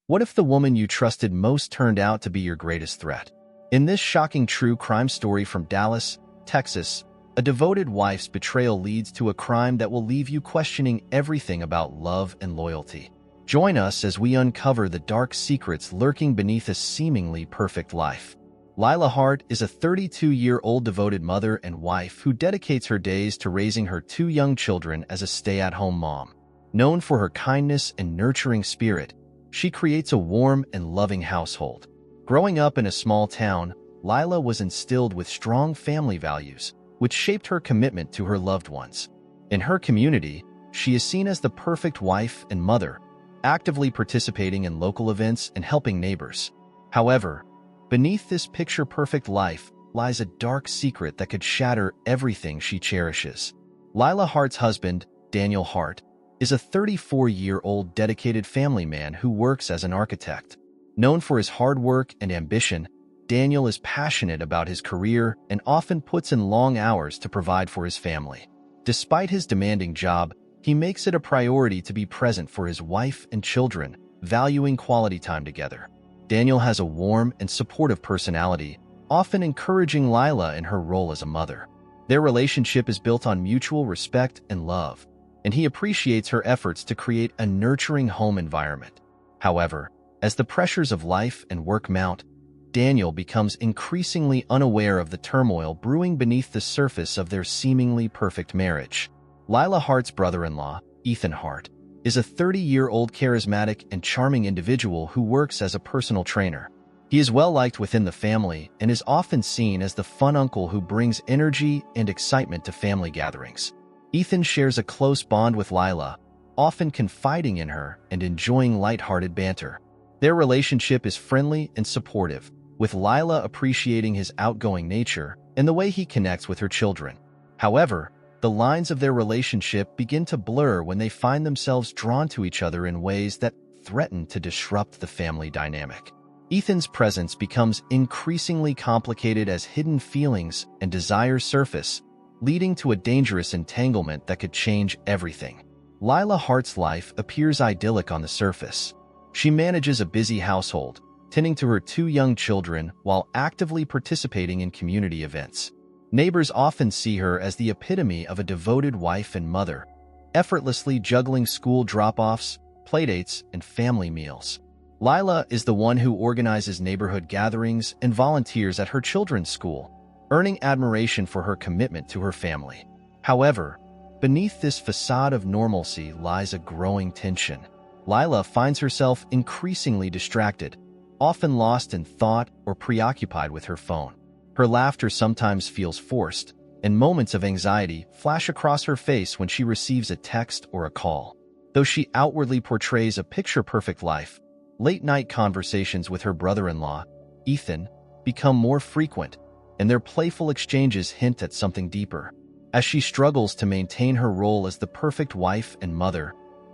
What if the woman you trusted most turned out to be your greatest threat? In this shocking true crime story from Dallas, Texas, a devoted wife's betrayal leads to a crime that will leave you questioning everything about love and loyalty. Join us as we uncover the dark secrets lurking beneath a seemingly perfect life. Lila Hart is a 32-year-old devoted mother and wife who dedicates her days to raising her two young children as a stay-at-home mom. Known for her kindness and nurturing spirit, she creates a warm and loving household. Growing up in a small town, Lila was instilled with strong family values, which shaped her commitment to her loved ones. In her community, she is seen as the perfect wife and mother, actively participating in local events and helping neighbors. However, beneath this picture-perfect life lies a dark secret that could shatter everything she cherishes. Lila Hart's husband, Daniel Hart, is a 34-year-old dedicated family man who works as an architect. Known for his hard work and ambition, Daniel is passionate about his career and often puts in long hours to provide for his family. Despite his demanding job, he makes it a priority to be present for his wife and children, valuing quality time together. Daniel has a warm and supportive personality, often encouraging Lila in her role as a mother. Their relationship is built on mutual respect and love, and he appreciates her efforts to create a nurturing home environment. However, as the pressures of life and work mount, Daniel becomes increasingly unaware of the turmoil brewing beneath the surface of their seemingly perfect marriage. Lila Hart's brother-in-law, Ethan Hart, is a 30-year-old charismatic and charming individual who works as a personal trainer. He is well-liked within the family and is often seen as the fun uncle who brings energy and excitement to family gatherings. Ethan shares a close bond with Lila, often confiding in her and enjoying lighthearted banter. Their relationship is friendly and supportive, with Lila appreciating his outgoing nature and the way he connects with her children. However, the lines of their relationship begin to blur when they find themselves drawn to each other in ways that threaten to disrupt the family dynamic. Ethan's presence becomes increasingly complicated as hidden feelings and desires surface, leading to a dangerous entanglement that could change everything. Lila Hart's life appears idyllic on the surface. She manages a busy household, tending to her two young children while actively participating in community events. Neighbors often see her as the epitome of a devoted wife and mother, effortlessly juggling school drop-offs, playdates, and family meals. Lila is the one who organizes neighborhood gatherings and volunteers at her children's school, earning admiration for her commitment to her family. However, beneath this facade of normalcy lies a growing tension. Lila finds herself increasingly distracted, often lost in thought or preoccupied with her phone. Her laughter sometimes feels forced, and moments of anxiety flash across her face when she receives a text or a call. Though she outwardly portrays a picture-perfect life, late-night conversations with her brother-in-law, Ethan, become more frequent, and their playful exchanges hint at something deeper. As she struggles to maintain her role as the perfect wife and mother,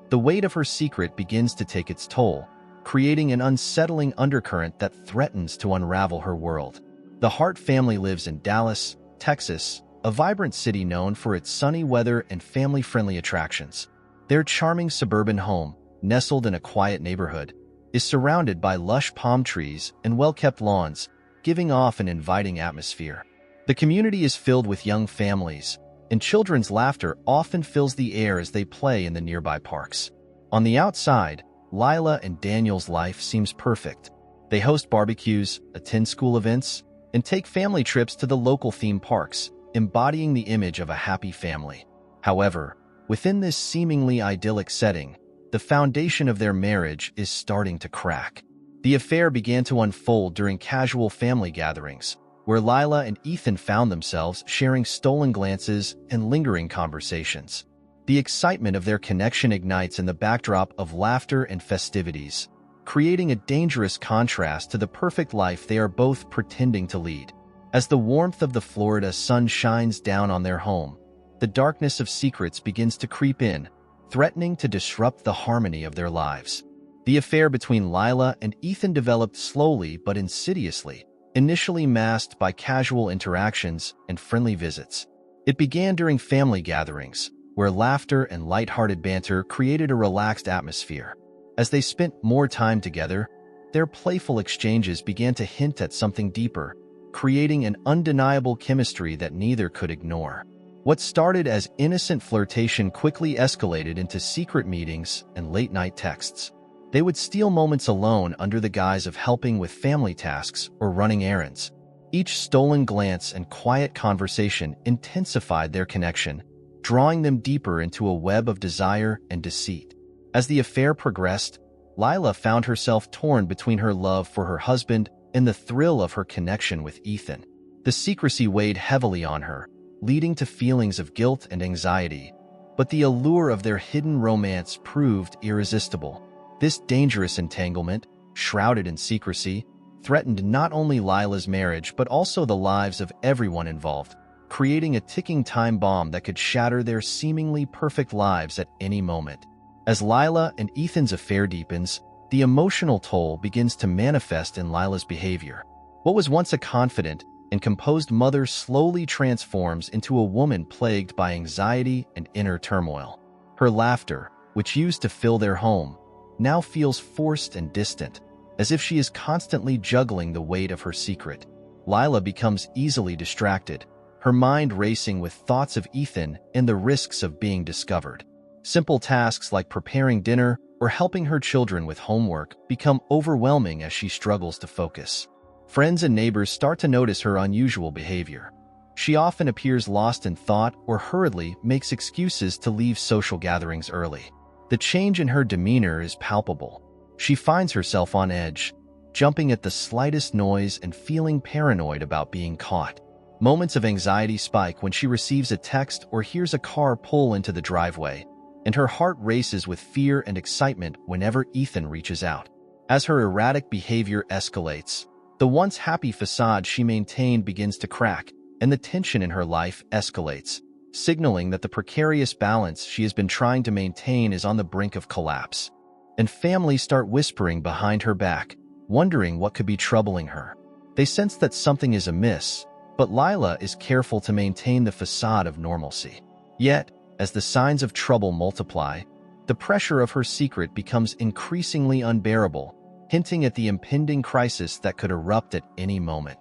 the weight of her secret begins to take its toll, creating an unsettling undercurrent that threatens to unravel her world. The Hart family lives in Dallas, Texas, a vibrant city known for its sunny weather and family-friendly attractions. Their charming suburban home, nestled in a quiet neighborhood, is surrounded by lush palm trees and well-kept lawns, giving off an inviting atmosphere. The community is filled with young families, and children's laughter often fills the air as they play in the nearby parks. On the outside, Lila and Daniel's life seems perfect. They host barbecues, attend school events, and take family trips to the local theme parks, embodying the image of a happy family. However, within this seemingly idyllic setting, the foundation of their marriage is starting to crack. The affair began to unfold during casual family gatherings, where Lila and Ethan found themselves sharing stolen glances and lingering conversations. The excitement of their connection ignites in the backdrop of laughter and festivities, creating a dangerous contrast to the perfect life they are both pretending to lead. As the warmth of the Florida sun shines down on their home, the darkness of secrets begins to creep in, threatening to disrupt the harmony of their lives. The affair between Lila and Ethan developed slowly but insidiously, initially masked by casual interactions and friendly visits. It began during family gatherings, where laughter and lighthearted banter created a relaxed atmosphere. As they spent more time together, their playful exchanges began to hint at something deeper, creating an undeniable chemistry that neither could ignore. What started as innocent flirtation quickly escalated into secret meetings and late-night texts. They would steal moments alone under the guise of helping with family tasks or running errands. Each stolen glance and quiet conversation intensified their connection, drawing them deeper into a web of desire and deceit. As the affair progressed, Lila found herself torn between her love for her husband and the thrill of her connection with Ethan. The secrecy weighed heavily on her, leading to feelings of guilt and anxiety, but the allure of their hidden romance proved irresistible. This dangerous entanglement, shrouded in secrecy, threatened not only Lila's marriage but also the lives of everyone involved, creating a ticking time bomb that could shatter their seemingly perfect lives at any moment. As Lila and Ethan's affair deepens, the emotional toll begins to manifest in Lila's behavior. What was once a confident and composed mother slowly transforms into a woman plagued by anxiety and inner turmoil. Her laughter, which used to fill their home, now feels forced and distant, as if she is constantly juggling the weight of her secret. Lila becomes easily distracted, her mind racing with thoughts of Ethan and the risks of being discovered. Simple tasks like preparing dinner or helping her children with homework become overwhelming as she struggles to focus. Friends and neighbors start to notice her unusual behavior. She often appears lost in thought or hurriedly makes excuses to leave social gatherings early. The change in her demeanor is palpable. She finds herself on edge, jumping at the slightest noise and feeling paranoid about being caught. Moments of anxiety spike when she receives a text or hears a car pull into the driveway, and her heart races with fear and excitement whenever Ethan reaches out. As her erratic behavior escalates, the once happy facade she maintained begins to crack, and the tension in her life escalates, signaling that the precarious balance she has been trying to maintain is on the brink of collapse. And families start whispering behind her back, wondering what could be troubling her. They sense that something is amiss, but Lila is careful to maintain the facade of normalcy. Yet, as the signs of trouble multiply, the pressure of her secret becomes increasingly unbearable, hinting at the impending crisis that could erupt at any moment.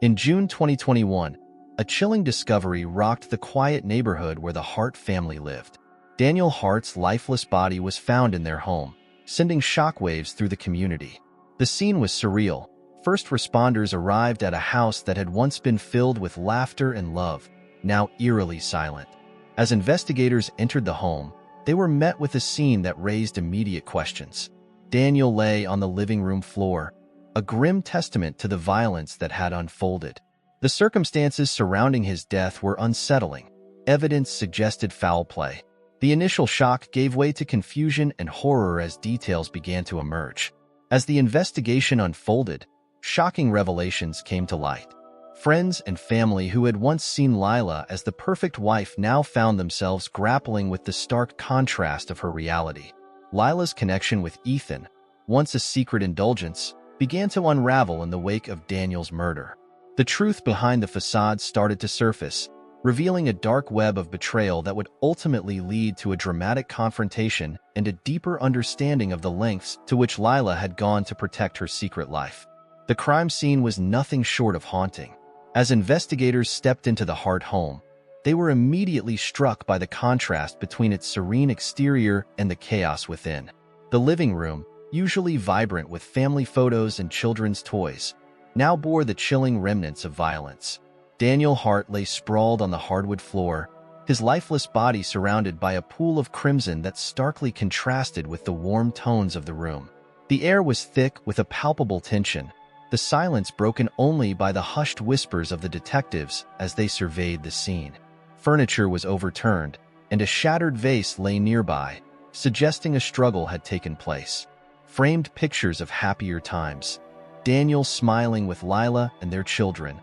In June 2021, a chilling discovery rocked the quiet neighborhood where the Hart family lived. Daniel Hart's lifeless body was found in their home, sending shockwaves through the community. The scene was surreal. First responders arrived at a house that had once been filled with laughter and love, now eerily silent. As investigators entered the home, they were met with a scene that raised immediate questions. Daniel lay on the living room floor, a grim testament to the violence that had unfolded. The circumstances surrounding his death were unsettling. Evidence suggested foul play. The initial shock gave way to confusion and horror as details began to emerge. As the investigation unfolded, shocking revelations came to light. Friends and family who had once seen Lila as the perfect wife now found themselves grappling with the stark contrast of her reality. Lila's connection with Ethan, once a secret indulgence, began to unravel in the wake of Daniel's murder. The truth behind the facade started to surface, revealing a dark web of betrayal that would ultimately lead to a dramatic confrontation and a deeper understanding of the lengths to which Lila had gone to protect her secret life. The crime scene was nothing short of haunting. As investigators stepped into the Hart home, they were immediately struck by the contrast between its serene exterior and the chaos within. The living room, usually vibrant with family photos and children's toys, now bore the chilling remnants of violence. Daniel Hart lay sprawled on the hardwood floor, his lifeless body surrounded by a pool of crimson that starkly contrasted with the warm tones of the room. The air was thick with a palpable tension, the silence broken only by the hushed whispers of the detectives as they surveyed the scene. Furniture was overturned, and a shattered vase lay nearby, suggesting a struggle had taken place. Framed pictures of happier times, Daniel smiling with Lila and their children,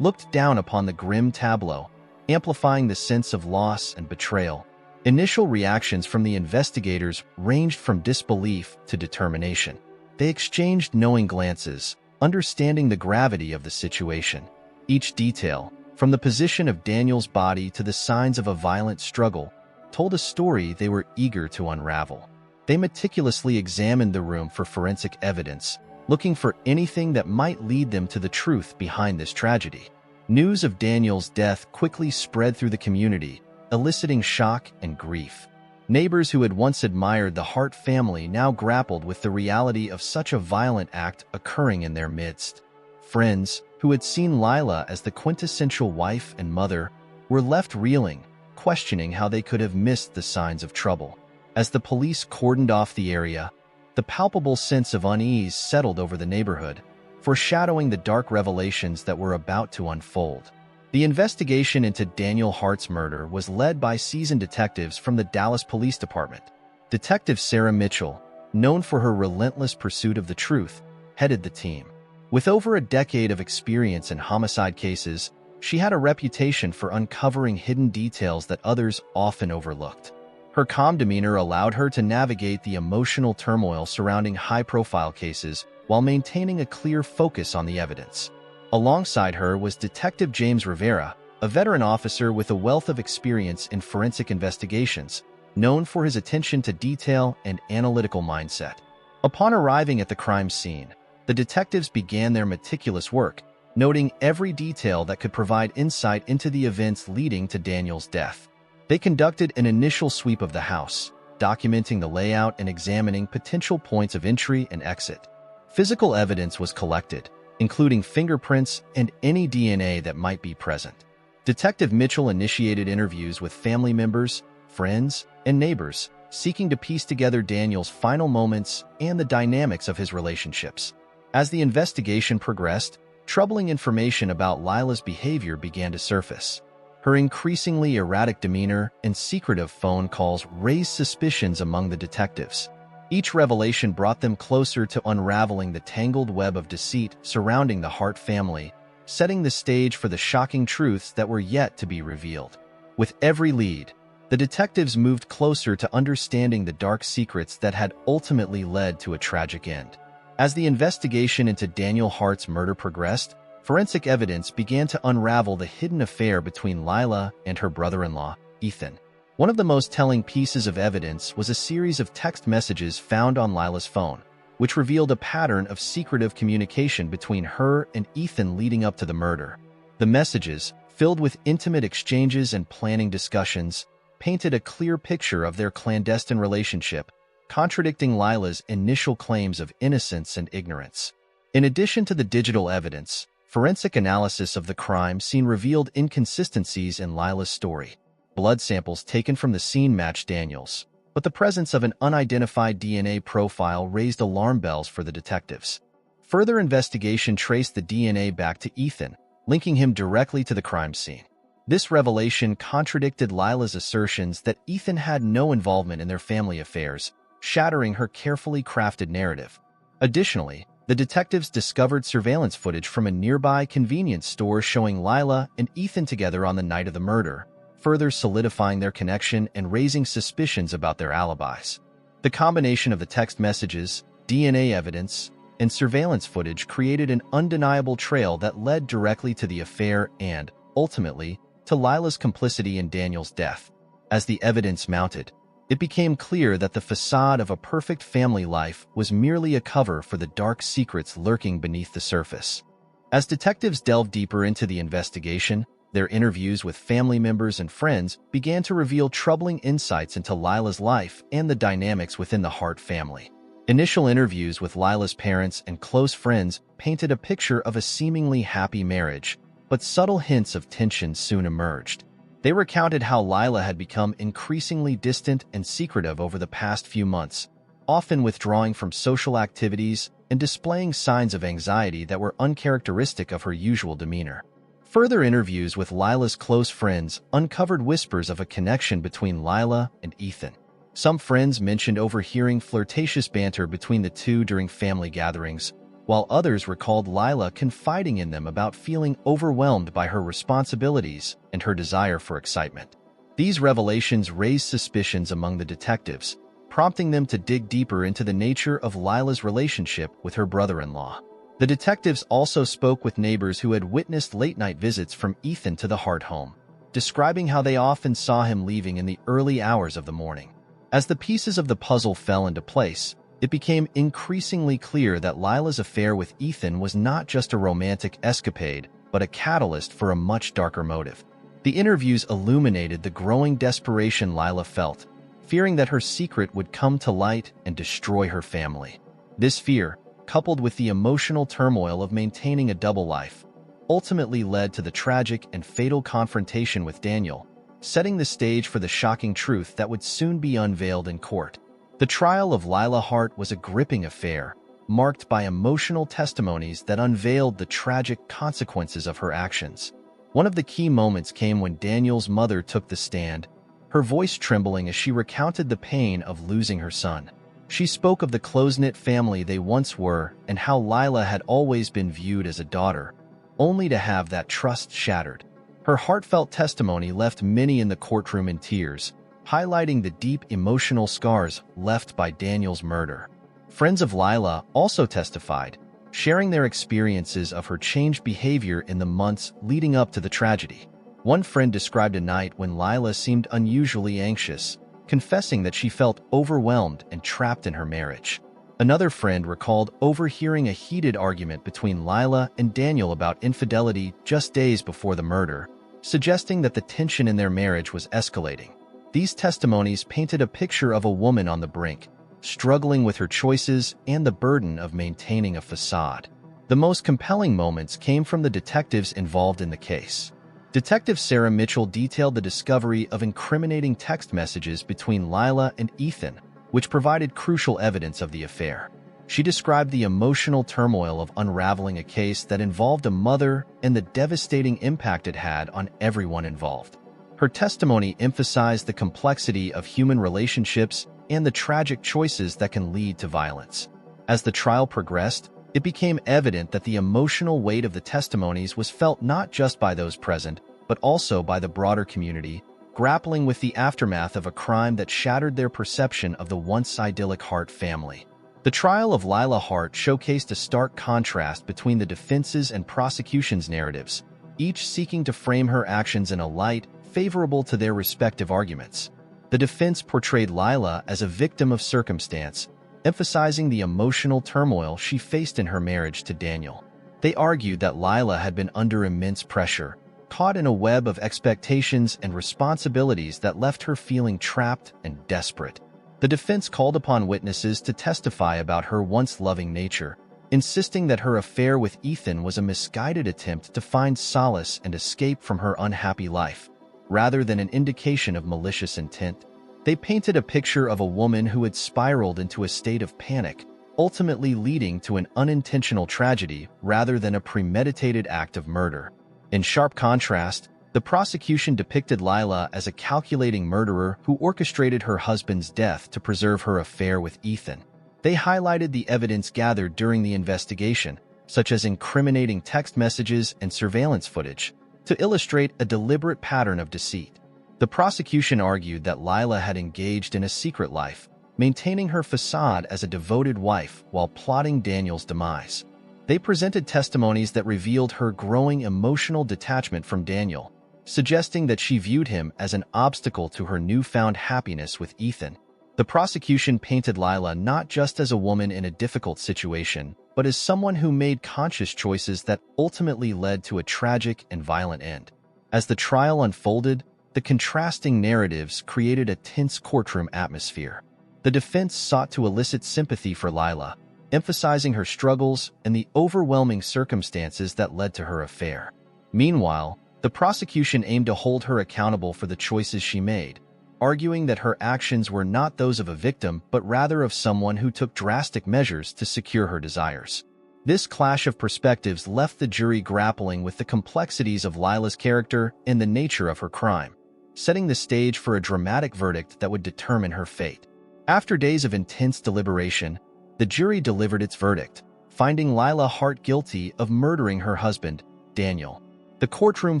looked down upon the grim tableau, amplifying the sense of loss and betrayal. Initial reactions from the investigators ranged from disbelief to determination. They exchanged knowing glances, understanding the gravity of the situation. Each detail, from the position of Daniel's body to the signs of a violent struggle, told a story they were eager to unravel. They meticulously examined the room for forensic evidence, looking for anything that might lead them to the truth behind this tragedy. News of Daniel's death quickly spread through the community, eliciting shock and grief. Neighbors who had once admired the Hart family now grappled with the reality of such a violent act occurring in their midst. Friends, who had seen Lila as the quintessential wife and mother, were left reeling, questioning how they could have missed the signs of trouble. As the police cordoned off the area, the palpable sense of unease settled over the neighborhood, foreshadowing the dark revelations that were about to unfold. The investigation into Daniel Hart's murder was led by seasoned detectives from the Dallas Police Department. Detective Sarah Mitchell, known for her relentless pursuit of the truth, headed the team. With over a decade of experience in homicide cases, she had a reputation for uncovering hidden details that others often overlooked. Her calm demeanor allowed her to navigate the emotional turmoil surrounding high-profile cases while maintaining a clear focus on the evidence. Alongside her was Detective James Rivera, a veteran officer with a wealth of experience in forensic investigations, known for his attention to detail and analytical mindset. Upon arriving at the crime scene, the detectives began their meticulous work, noting every detail that could provide insight into the events leading to Daniel's death. They conducted an initial sweep of the house, documenting the layout and examining potential points of entry and exit. Physical evidence was collected, including fingerprints and any DNA that might be present. Detective Mitchell initiated interviews with family members, friends, and neighbors, seeking to piece together Daniel's final moments and the dynamics of his relationships. As the investigation progressed, troubling information about Lila's behavior began to surface. Her increasingly erratic demeanor and secretive phone calls raised suspicions among the detectives. Each revelation brought them closer to unraveling the tangled web of deceit surrounding the Hart family, setting the stage for the shocking truths that were yet to be revealed. With every lead, the detectives moved closer to understanding the dark secrets that had ultimately led to a tragic end. As the investigation into Daniel Hart's murder progressed, forensic evidence began to unravel the hidden affair between Lila and her brother-in-law, Ethan. One of the most telling pieces of evidence was a series of text messages found on Lila's phone, which revealed a pattern of secretive communication between her and Ethan leading up to the murder. The messages, filled with intimate exchanges and planning discussions, painted a clear picture of their clandestine relationship, contradicting Lila's initial claims of innocence and ignorance. In addition to the digital evidence, forensic analysis of the crime scene revealed inconsistencies in Lila's story. Blood samples taken from the scene matched Daniel's, but the presence of an unidentified DNA profile raised alarm bells for the detectives. Further investigation traced the DNA back to Ethan, linking him directly to the crime scene. This revelation contradicted Lila's assertions that Ethan had no involvement in their family affairs, shattering her carefully crafted narrative. Additionally, the detectives discovered surveillance footage from a nearby convenience store showing Lila and Ethan together on the night of the murder, further solidifying their connection and raising suspicions about their alibis. The combination of the text messages, DNA evidence, and surveillance footage created an undeniable trail that led directly to the affair and, ultimately, to Lila's complicity in Daniel's death. As the evidence mounted, it became clear that the facade of a perfect family life was merely a cover for the dark secrets lurking beneath the surface. As detectives delved deeper into the investigation, their interviews with family members and friends began to reveal troubling insights into Lila's life and the dynamics within the Hart family. Initial interviews with Lila's parents and close friends painted a picture of a seemingly happy marriage, but subtle hints of tension soon emerged. They recounted how Lila had become increasingly distant and secretive over the past few months, often withdrawing from social activities and displaying signs of anxiety that were uncharacteristic of her usual demeanor. Further interviews with Lila's close friends uncovered whispers of a connection between Lila and Ethan. Some friends mentioned overhearing flirtatious banter between the two during family gatherings, while others recalled Lila confiding in them about feeling overwhelmed by her responsibilities and her desire for excitement. These revelations raised suspicions among the detectives, prompting them to dig deeper into the nature of Lila's relationship with her brother-in-law. The detectives also spoke with neighbors who had witnessed late-night visits from Ethan to the Hart home, describing how they often saw him leaving in the early hours of the morning. As the pieces of the puzzle fell into place, it became increasingly clear that Lila's affair with Ethan was not just a romantic escapade, but a catalyst for a much darker motive. The interviews illuminated the growing desperation Lila felt, fearing that her secret would come to light and destroy her family. This fear, coupled with the emotional turmoil of maintaining a double life, ultimately led to the tragic and fatal confrontation with Daniel, setting the stage for the shocking truth that would soon be unveiled in court. The trial of Lila Hart was a gripping affair, marked by emotional testimonies that unveiled the tragic consequences of her actions. One of the key moments came when Daniel's mother took the stand, her voice trembling as she recounted the pain of losing her son. She spoke of the close-knit family they once were and how Lila had always been viewed as a daughter, only to have that trust shattered. Her heartfelt testimony left many in the courtroom in tears, highlighting the deep emotional scars left by Daniel's murder. Friends of Lila also testified, sharing their experiences of her changed behavior in the months leading up to the tragedy. One friend described a night when Lila seemed unusually anxious, confessing that she felt overwhelmed and trapped in her marriage. Another friend recalled overhearing a heated argument between Lila and Daniel about infidelity just days before the murder, suggesting that the tension in their marriage was escalating. These testimonies painted a picture of a woman on the brink, struggling with her choices and the burden of maintaining a facade. The most compelling moments came from the detectives involved in the case. Detective Sarah Mitchell detailed the discovery of incriminating text messages between Lila and Ethan, which provided crucial evidence of the affair. She described the emotional turmoil of unraveling a case that involved a mother and the devastating impact it had on everyone involved. Her testimony emphasized the complexity of human relationships and the tragic choices that can lead to violence. As the trial progressed, it became evident that the emotional weight of the testimonies was felt not just by those present, but also by the broader community, grappling with the aftermath of a crime that shattered their perception of the once idyllic Hart family. The trial of Lila Hart showcased a stark contrast between the defense's and prosecution's narratives, each seeking to frame her actions in a light favorable to their respective arguments. The defense portrayed Lila as a victim of circumstance, emphasizing the emotional turmoil she faced in her marriage to Daniel. They argued that Lila had been under immense pressure, caught in a web of expectations and responsibilities that left her feeling trapped and desperate. The defense called upon witnesses to testify about her once loving nature, insisting that her affair with Ethan was a misguided attempt to find solace and escape from her unhappy life, rather than an indication of malicious intent. They painted a picture of a woman who had spiraled into a state of panic, ultimately leading to an unintentional tragedy rather than a premeditated act of murder. In sharp contrast, the prosecution depicted Lila as a calculating murderer who orchestrated her husband's death to preserve her affair with Ethan. They highlighted the evidence gathered during the investigation, such as incriminating text messages and surveillance footage, to illustrate a deliberate pattern of deceit. The prosecution argued that Lila had engaged in a secret life, maintaining her facade as a devoted wife while plotting Daniel's demise. They presented testimonies that revealed her growing emotional detachment from Daniel, suggesting that she viewed him as an obstacle to her newfound happiness with Ethan. The prosecution painted Lila not just as a woman in a difficult situation, but as someone who made conscious choices that ultimately led to a tragic and violent end. As the trial unfolded, the contrasting narratives created a tense courtroom atmosphere. The defense sought to elicit sympathy for Lila, emphasizing her struggles and the overwhelming circumstances that led to her affair. Meanwhile, the prosecution aimed to hold her accountable for the choices she made, arguing that her actions were not those of a victim but rather of someone who took drastic measures to secure her desires. This clash of perspectives left the jury grappling with the complexities of Lila's character and the nature of her crime, setting the stage for a dramatic verdict that would determine her fate. After days of intense deliberation, the jury delivered its verdict, finding Lila Hart guilty of murdering her husband, Daniel. The courtroom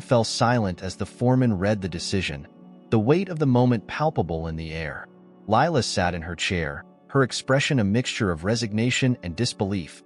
fell silent as the foreman read the decision, the weight of the moment palpable in the air. Lila sat in her chair, her expression a mixture of resignation and disbelief,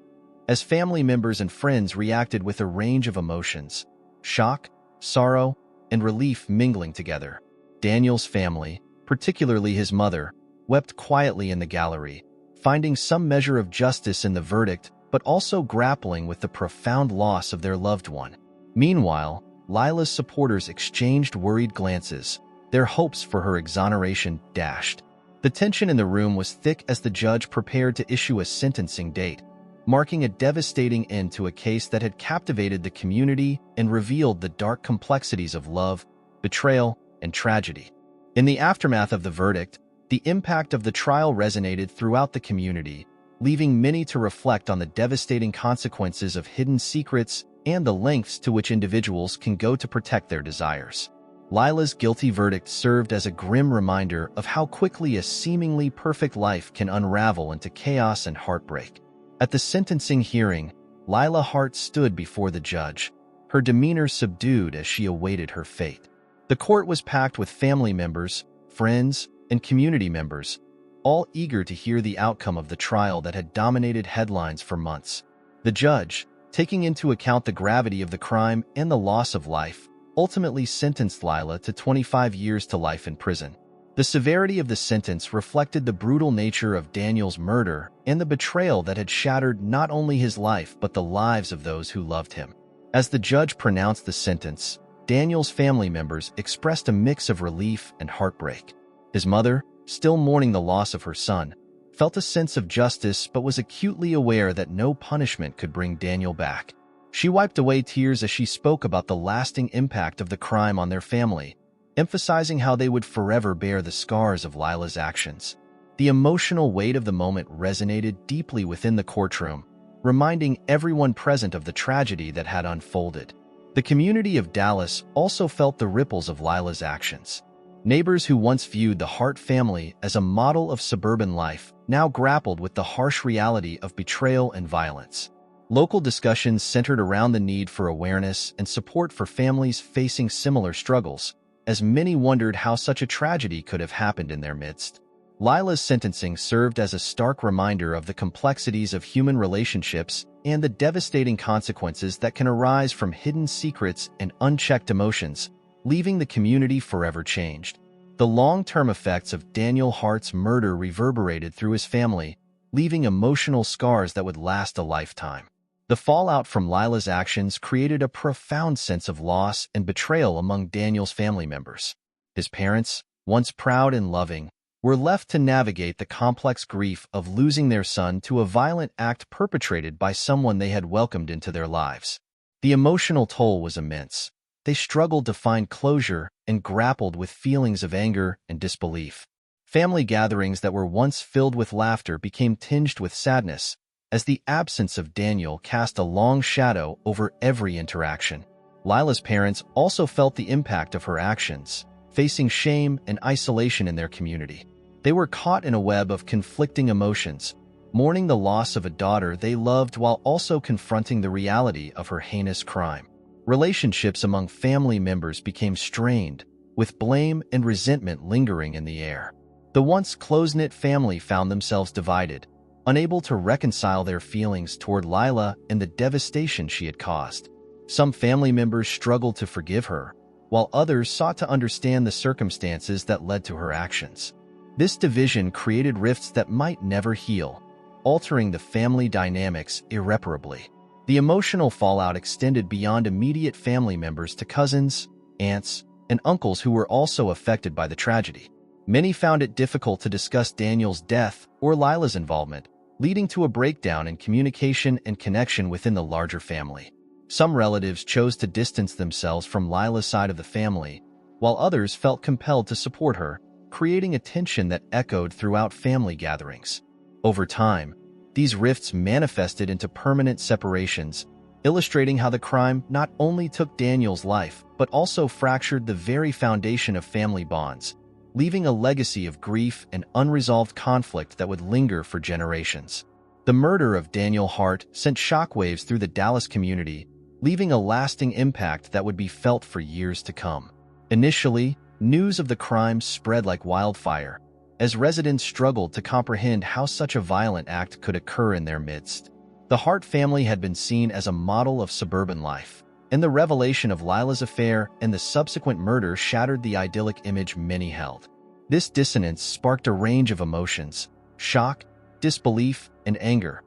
as family members and friends reacted with a range of emotions, shock, sorrow, and relief mingling together. Daniel's family, particularly his mother, wept quietly in the gallery, finding some measure of justice in the verdict but also grappling with the profound loss of their loved one. Meanwhile, Lila's supporters exchanged worried glances, their hopes for her exoneration dashed. The tension in the room was thick as the judge prepared to issue a sentencing date, marking a devastating end to a case that had captivated the community and revealed the dark complexities of love, betrayal, and tragedy. In the aftermath of the verdict, the impact of the trial resonated throughout the community, leaving many to reflect on the devastating consequences of hidden secrets and the lengths to which individuals can go to protect their desires. Lila's guilty verdict served as a grim reminder of how quickly a seemingly perfect life can unravel into chaos and heartbreak. At the sentencing hearing, Lila Hart stood before the judge, her demeanor subdued as she awaited her fate. The court was packed with family members, friends, and community members, all eager to hear the outcome of the trial that had dominated headlines for months. The judge, taking into account the gravity of the crime and the loss of life, ultimately sentenced Lila to 25 years to life in prison. The severity of the sentence reflected the brutal nature of Daniel's murder and the betrayal that had shattered not only his life but the lives of those who loved him. As the judge pronounced the sentence, Daniel's family members expressed a mix of relief and heartbreak. His mother, still mourning the loss of her son, felt a sense of justice but was acutely aware that no punishment could bring Daniel back. She wiped away tears as she spoke about the lasting impact of the crime on their family, emphasizing how they would forever bear the scars of Lila's actions. The emotional weight of the moment resonated deeply within the courtroom, reminding everyone present of the tragedy that had unfolded. The community of Dallas also felt the ripples of Lila's actions. Neighbors who once viewed the Hart family as a model of suburban life now grappled with the harsh reality of betrayal and violence. Local discussions centered around the need for awareness and support for families facing similar struggles, as many wondered how such a tragedy could have happened in their midst. Lila's sentencing served as a stark reminder of the complexities of human relationships and the devastating consequences that can arise from hidden secrets and unchecked emotions, leaving the community forever changed. The long-term effects of Daniel Hart's murder reverberated through his family, leaving emotional scars that would last a lifetime. The fallout from Lila's actions created a profound sense of loss and betrayal among Daniel's family members. His parents, once proud and loving, were left to navigate the complex grief of losing their son to a violent act perpetrated by someone they had welcomed into their lives. The emotional toll was immense. They struggled to find closure and grappled with feelings of anger and disbelief. Family gatherings that were once filled with laughter became tinged with sadness, as the absence of Daniel cast a long shadow over every interaction. Lila's parents also felt the impact of her actions, facing shame and isolation in their community. They were caught in a web of conflicting emotions, mourning the loss of a daughter they loved while also confronting the reality of her heinous crime. Relationships among family members became strained, with blame and resentment lingering in the air. The once close-knit family found themselves divided, unable to reconcile their feelings toward Lila and the devastation she had caused. Some family members struggled to forgive her, while others sought to understand the circumstances that led to her actions. This division created rifts that might never heal, altering the family dynamics irreparably. The emotional fallout extended beyond immediate family members to cousins, aunts, and uncles who were also affected by the tragedy. Many found it difficult to discuss Daniel's death or Lila's involvement, leading to a breakdown in communication and connection within the larger family. Some relatives chose to distance themselves from Lila's side of the family, while others felt compelled to support her, creating a tension that echoed throughout family gatherings. Over time, these rifts manifested into permanent separations, illustrating how the crime not only took Daniel's life but also fractured the very foundation of family bonds, leaving a legacy of grief and unresolved conflict that would linger for generations. The murder of Daniel Hart sent shockwaves through the Dallas community, leaving a lasting impact that would be felt for years to come. Initially, news of the crime spread like wildfire, as residents struggled to comprehend how such a violent act could occur in their midst. The Hart family had been seen as a model of suburban life, and the revelation of Lila's affair and the subsequent murder shattered the idyllic image many held. This dissonance sparked a range of emotions: shock, disbelief, and anger,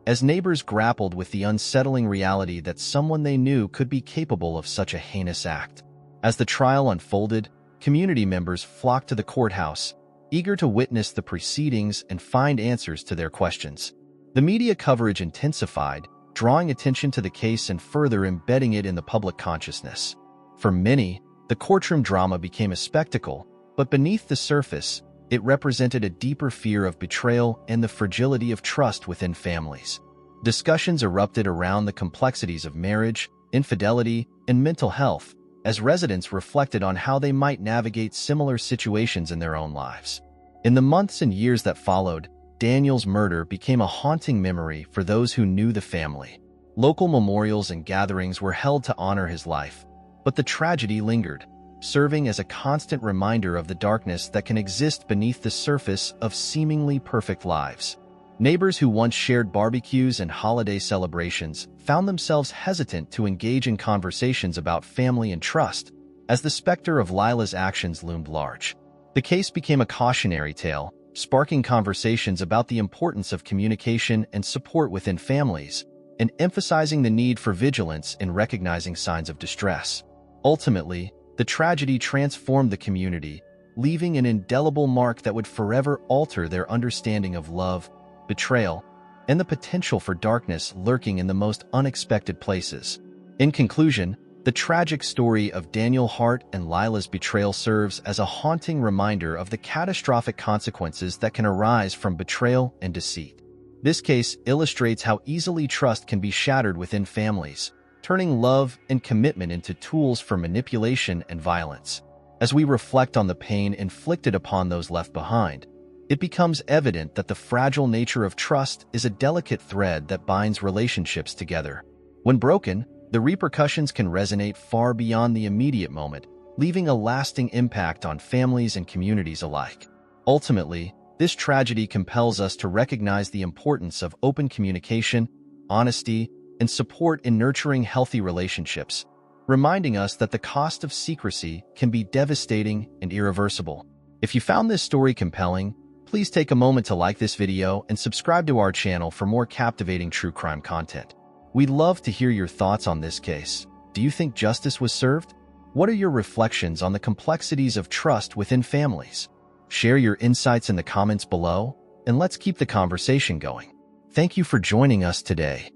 as neighbors grappled with the unsettling reality that someone they knew could be capable of such a heinous act. As the trial unfolded, community members flocked to the courthouse, eager to witness the proceedings and find answers to their questions. The media coverage intensified, drawing attention to the case and further embedding it in the public consciousness. For many, the courtroom drama became a spectacle, but beneath the surface, it represented a deeper fear of betrayal and the fragility of trust within families. Discussions erupted around the complexities of marriage, infidelity, and mental health, as residents reflected on how they might navigate similar situations in their own lives. In the months and years that followed, Daniel's murder became a haunting memory for those who knew the family. Local memorials and gatherings were held to honor his life, but the tragedy lingered, serving as a constant reminder of the darkness that can exist beneath the surface of seemingly perfect lives. Neighbors who once shared barbecues and holiday celebrations found themselves hesitant to engage in conversations about family and trust, as the specter of Lila's actions loomed large. The case became a cautionary tale, sparking conversations about the importance of communication and support within families, and emphasizing the need for vigilance in recognizing signs of distress. Ultimately, the tragedy transformed the community, leaving an indelible mark that would forever alter their understanding of love, betrayal, and the potential for darkness lurking in the most unexpected places. In conclusion, the tragic story of Daniel Hart and Lila's betrayal serves as a haunting reminder of the catastrophic consequences that can arise from betrayal and deceit. This case illustrates how easily trust can be shattered within families, turning love and commitment into tools for manipulation and violence. As we reflect on the pain inflicted upon those left behind, it becomes evident that the fragile nature of trust is a delicate thread that binds relationships together. When broken, the repercussions can resonate far beyond the immediate moment, leaving a lasting impact on families and communities alike. Ultimately, this tragedy compels us to recognize the importance of open communication, honesty, and support in nurturing healthy relationships, reminding us that the cost of secrecy can be devastating and irreversible. If you found this story compelling, please take a moment to like this video and subscribe to our channel for more captivating true crime content. We'd love to hear your thoughts on this case. Do you think justice was served? What are your reflections on the complexities of trust within families? Share your insights in the comments below, and let's keep the conversation going. Thank you for joining us today.